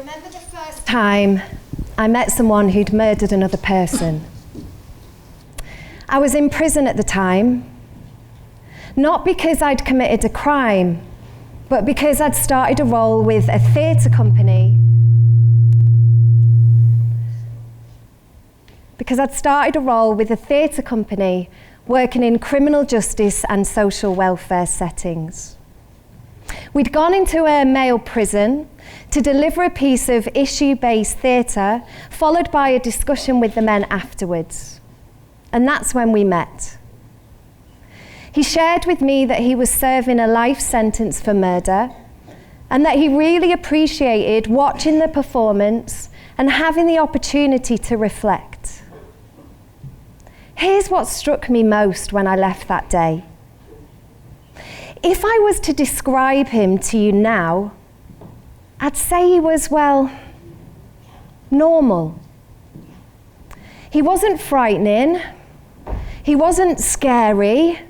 remember the first time I met someone who'd murdered another person. I was in prison at the time, not because I'd committed a crime, but because I'd started a role with a theatre company. Working in criminal justice and social welfare settings. We'd gone into a male prison to deliver a piece of issue-based theatre, followed by a discussion with the men afterwards. And that's when we met. He shared with me that he was serving a life sentence for murder, and that he really appreciated watching the performance and having the opportunity to reflect. Here's what struck me most when I left that day. If I was to describe him to you now, I'd say he was, well, normal. He wasn't frightening. He wasn't scary.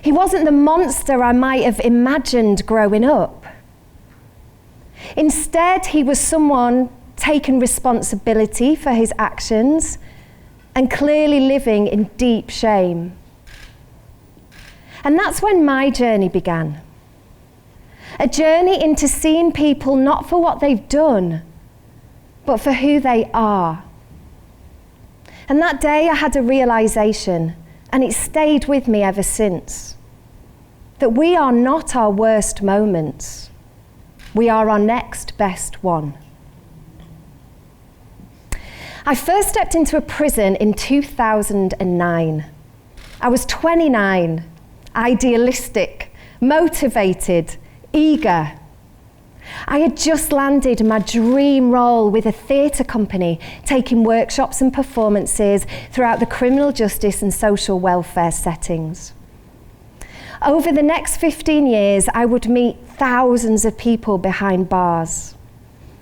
He wasn't the monster I might have imagined growing up. Instead, he was someone taking responsibility for his actions and clearly living in deep shame. And that's when my journey began. A journey into seeing people not for what they've done, but for who they are. And that day I had a realization, and it stayed with me ever since, that we are not our worst moments. We are our next best one. I first stepped into a prison in 2009. I was 29, idealistic, motivated, eager. I had just landed my dream role with a theatre company, taking workshops and performances throughout the criminal justice and social welfare settings. Over the next 15 years, I would meet thousands of people behind bars,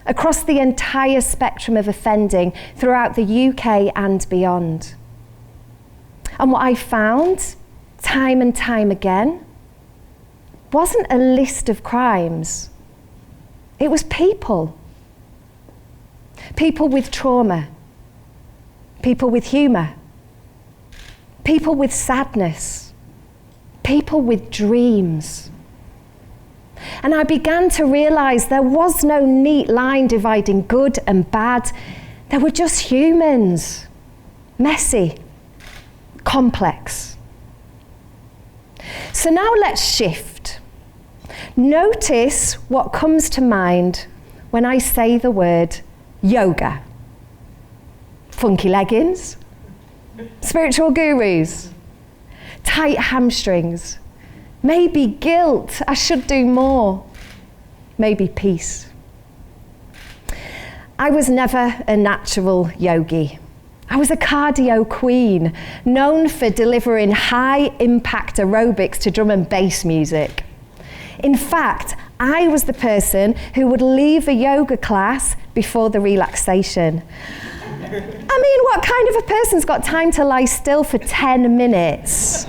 across the entire spectrum of offending throughout the UK and beyond. And what I found, time and time again, wasn't a list of crimes. It was people. People with trauma. People with humour. People with sadness. People with dreams. And I began to realise there was no neat line dividing good and bad. There were just humans. Messy. Complex. So now let's shift. Notice what comes to mind when I say the word yoga. Funky leggings, spiritual gurus, tight hamstrings, maybe guilt, I should do more, maybe peace. I was never a natural yogi. I was a cardio queen, known for delivering high-impact aerobics to drum and bass music. In fact, I was the person who would leave a yoga class before the relaxation. I mean, what kind of a person's got time to lie still for 10 minutes?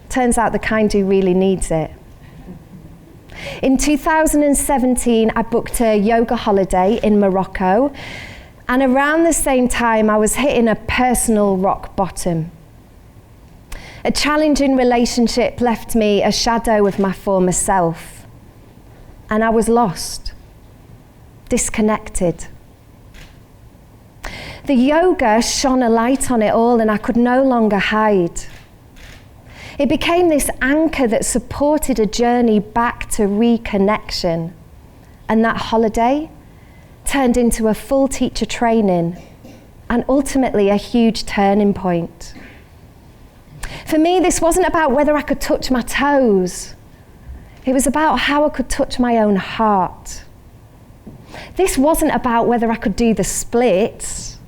Turns out the kind who really needs it. In 2017, I booked a yoga holiday in Morocco, and around the same time, I was hitting a personal rock bottom. A challenging relationship left me a shadow of my former self, and I was lost, disconnected. The yoga shone a light on it all, and I could no longer hide. It became this anchor that supported a journey back to reconnection, and that holiday turned into a full teacher training and ultimately a huge turning point. For me, this wasn't about whether I could touch my toes. It was about how I could touch my own heart. This wasn't about whether I could do the splits.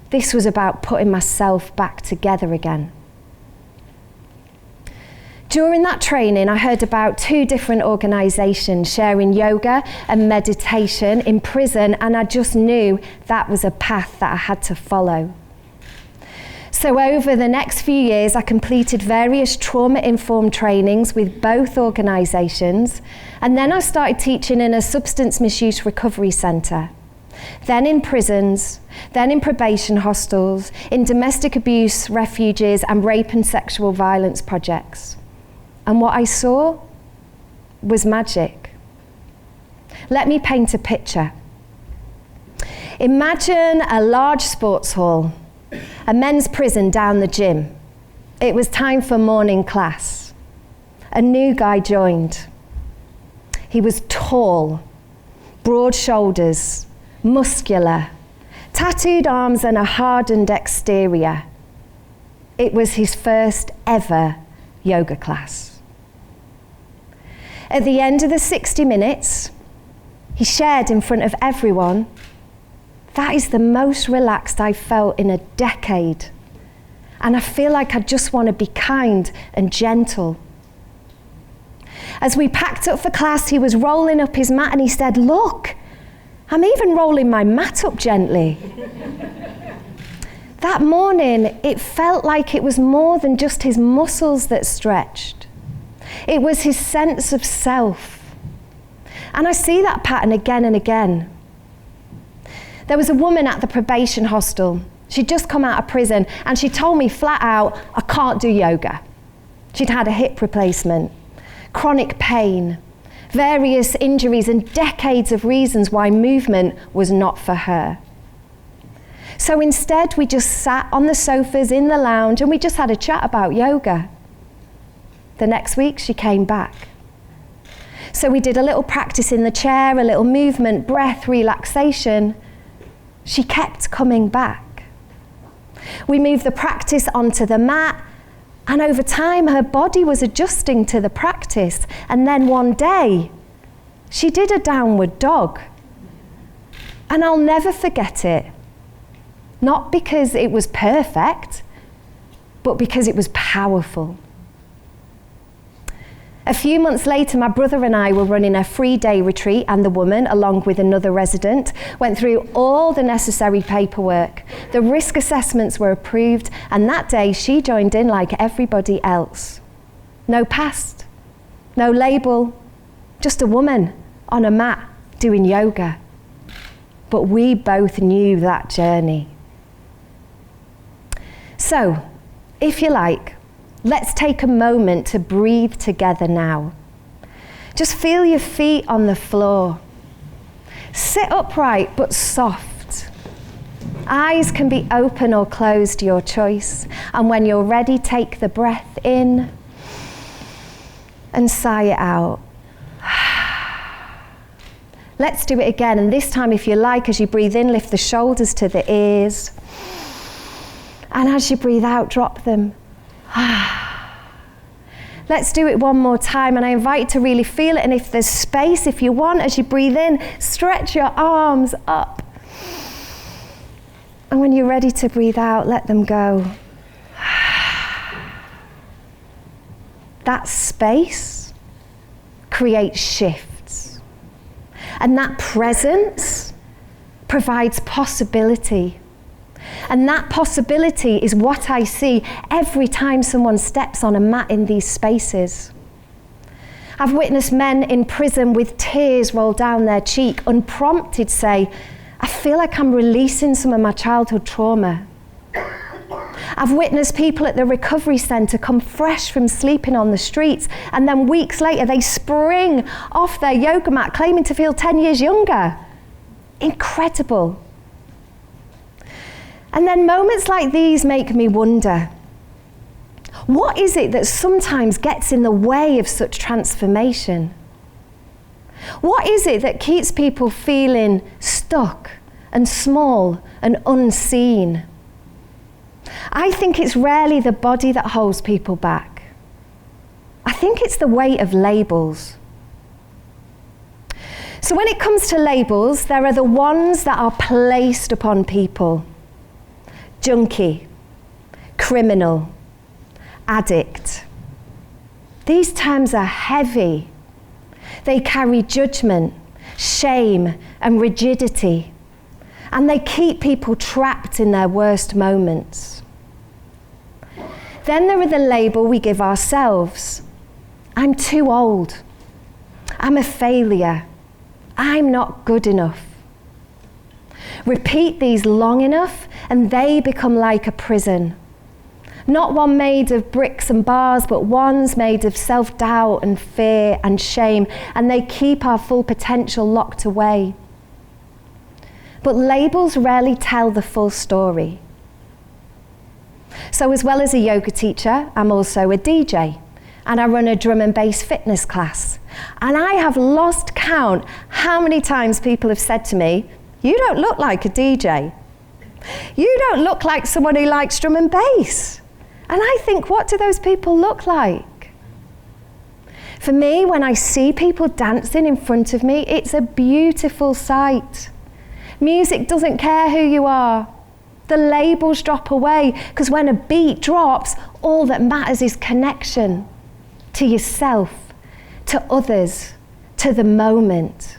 This was about putting myself back together again. During that training, I heard about 2 different organisations sharing yoga and meditation in prison, and I just knew that was a path that I had to follow. So over the next few years, I completed various trauma-informed trainings with both organisations, and then I started teaching in a substance misuse recovery centre, then in prisons, then in probation hostels, in domestic abuse refuges and rape and sexual violence projects. And what I saw was magic. Let me paint a picture. Imagine a large sports hall, a men's prison down the gym. It was time for morning class. A new guy joined. He was tall, broad shoulders, muscular, tattooed arms and a hardened exterior. It was his first ever yoga class. At the end of the 60 minutes, he shared in front of everyone, "That is the most relaxed I've felt in a decade. And I feel like I just want to be kind and gentle." As we packed up for class, he was rolling up his mat and he said, "Look, I'm even rolling my mat up gently." That morning, it felt like it was more than just his muscles that stretched. It was his sense of self. And I see that pattern again and again. There was a woman at the probation hostel. She'd just come out of prison and she told me flat out, "I can't do yoga." She'd had a hip replacement, chronic pain, various injuries and decades of reasons why movement was not for her. So instead we just sat on the sofas in the lounge and we just had a chat about yoga. The next week she came back. So we did a little practice in the chair, a little movement, breath, relaxation. She kept coming back. We moved the practice onto the mat, and over time her body was adjusting to the practice. And then one day, she did a downward dog. And I'll never forget it. Not because it was perfect, but because it was powerful. A few months later, my brother and I were running a 3-day retreat, and the woman, along with another resident, went through all the necessary paperwork. The risk assessments were approved, and that day she joined in like everybody else. No past, no label, just a woman on a mat doing yoga. But we both knew that journey. So, if you like, let's take a moment to breathe together now. Just feel your feet on the floor. Sit upright but soft. Eyes can be open or closed, your choice. And when you're ready, take the breath in and sigh it out. Let's do it again. And this time, if you like, as you breathe in, lift the shoulders to the ears. And as you breathe out, drop them. Let's do it one more time, and I invite you to really feel it. And if there's space, if you want, as you breathe in, stretch your arms up. And when you're ready to breathe out, let them go. That space creates shifts. And that presence provides possibility. And that possibility is what I see every time someone steps on a mat in these spaces. I've witnessed men in prison with tears roll down their cheek, unprompted say, "I feel like I'm releasing some of my childhood trauma." I've witnessed people at the recovery centre come fresh from sleeping on the streets, and then weeks later they spring off their yoga mat claiming to feel 10 years younger. Incredible. And then moments like these make me wonder, what is it that sometimes gets in the way of such transformation? What is it that keeps people feeling stuck and small and unseen? I think it's rarely the body that holds people back. I think it's the weight of labels. So when it comes to labels, there are the ones that are placed upon people. Junkie, criminal, addict. These terms are heavy. They carry judgment, shame, and rigidity, and they keep people trapped in their worst moments. Then there are the label we give ourselves. I'm too old. I'm a failure. I'm not good enough. Repeat these long enough and they become like a prison. Not one made of bricks and bars, but ones made of self-doubt and fear and shame, and they keep our full potential locked away. But labels rarely tell the full story. So as well as a yoga teacher, I'm also a DJ, and I run a drum and bass fitness class. And I have lost count how many times people have said to me, "You don't look like a DJ. You don't look like someone who likes drum and bass." And I think, what do those people look like? For me, when I see people dancing in front of me, it's a beautiful sight. Music doesn't care who you are. The labels drop away, because when a beat drops, all that matters is connection to yourself, to others, to the moment.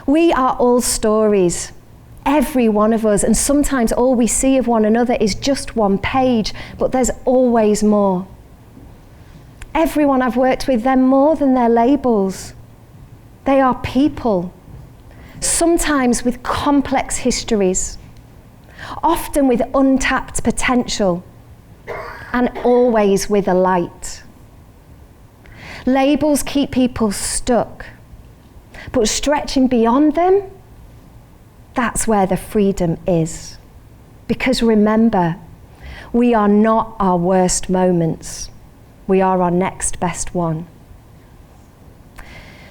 We are all stories, every one of us, and sometimes all we see of one another is just one page, but there's always more. Everyone I've worked with, they're more than their labels. They are people, sometimes with complex histories, often with untapped potential, and always with a light. Labels keep people stuck, but stretching beyond them, that's where the freedom is. Because remember, we are not our worst moments. We are our next best one.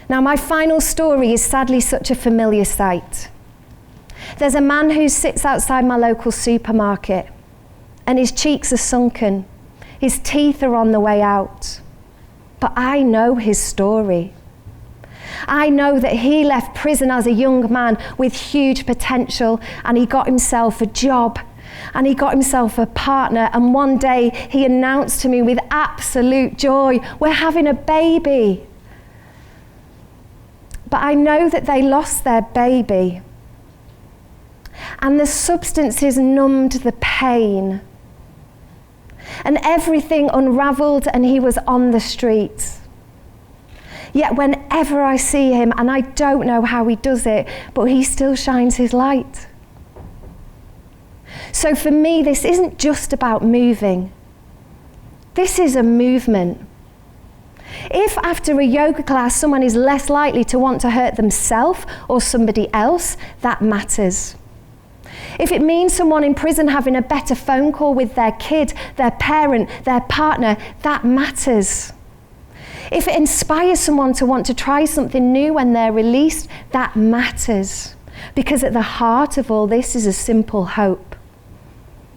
Now, my final story is sadly such a familiar sight. There's a man who sits outside my local supermarket, and his cheeks are sunken. His teeth are on the way out. But I know his story. I know that he left prison as a young man with huge potential, and he got himself a job, and he got himself a partner, and one day he announced to me with absolute joy, "We're having a baby." But I know that they lost their baby, and the substances numbed the pain, and everything unravelled, and he was on the streets. Yet whenever I see him, and I don't know how he does it, but he still shines his light. So for me, this isn't just about moving. This is a movement. If after a yoga class someone is less likely to want to hurt themselves or somebody else, that matters. If it means someone in prison having a better phone call with their kid, their parent, their partner, that matters. If it inspires someone to want to try something new when they're released, that matters. Because at the heart of all this is a simple hope: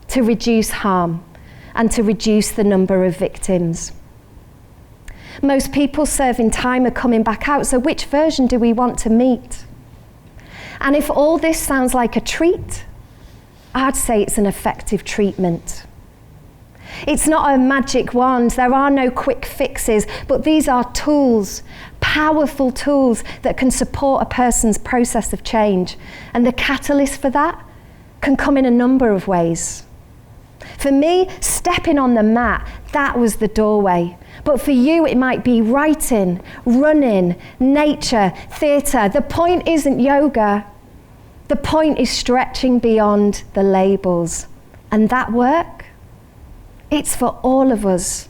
to reduce harm and to reduce the number of victims. Most people serving time are coming back out, so which version do we want to meet? And if all this sounds like a treat, I'd say it's an effective treatment. It's not a magic wand, there are no quick fixes, but these are tools, powerful tools that can support a person's process of change. And the catalyst for that can come in a number of ways. For me, stepping on the mat, that was the doorway. But for you, it might be writing, running, nature, theatre. The point isn't yoga. The point is stretching beyond the labels. And that work, it's for all of us,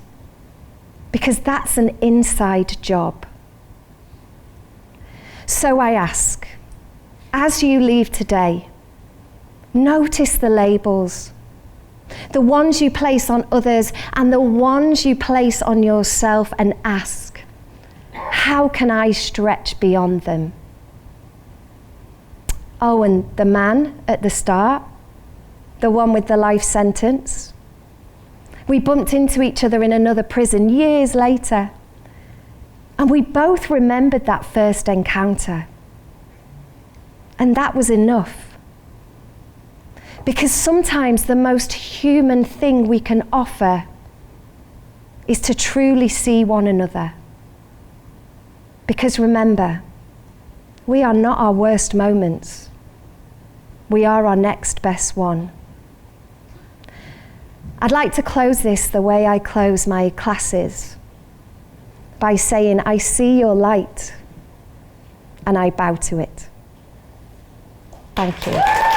because that's an inside job. So I ask, as you leave today, notice the labels, the ones you place on others and the ones you place on yourself, and ask, how can I stretch beyond them? Oh, and the man at the start, the one with the life sentence, we bumped into each other in another prison years later, and we both remembered that first encounter. And that was enough. Because sometimes the most human thing we can offer is to truly see one another. Because remember, we are not our worst moments. We are our next best one. I'd like to close this the way I close my classes, by saying, I see your light and I bow to it. Thank you.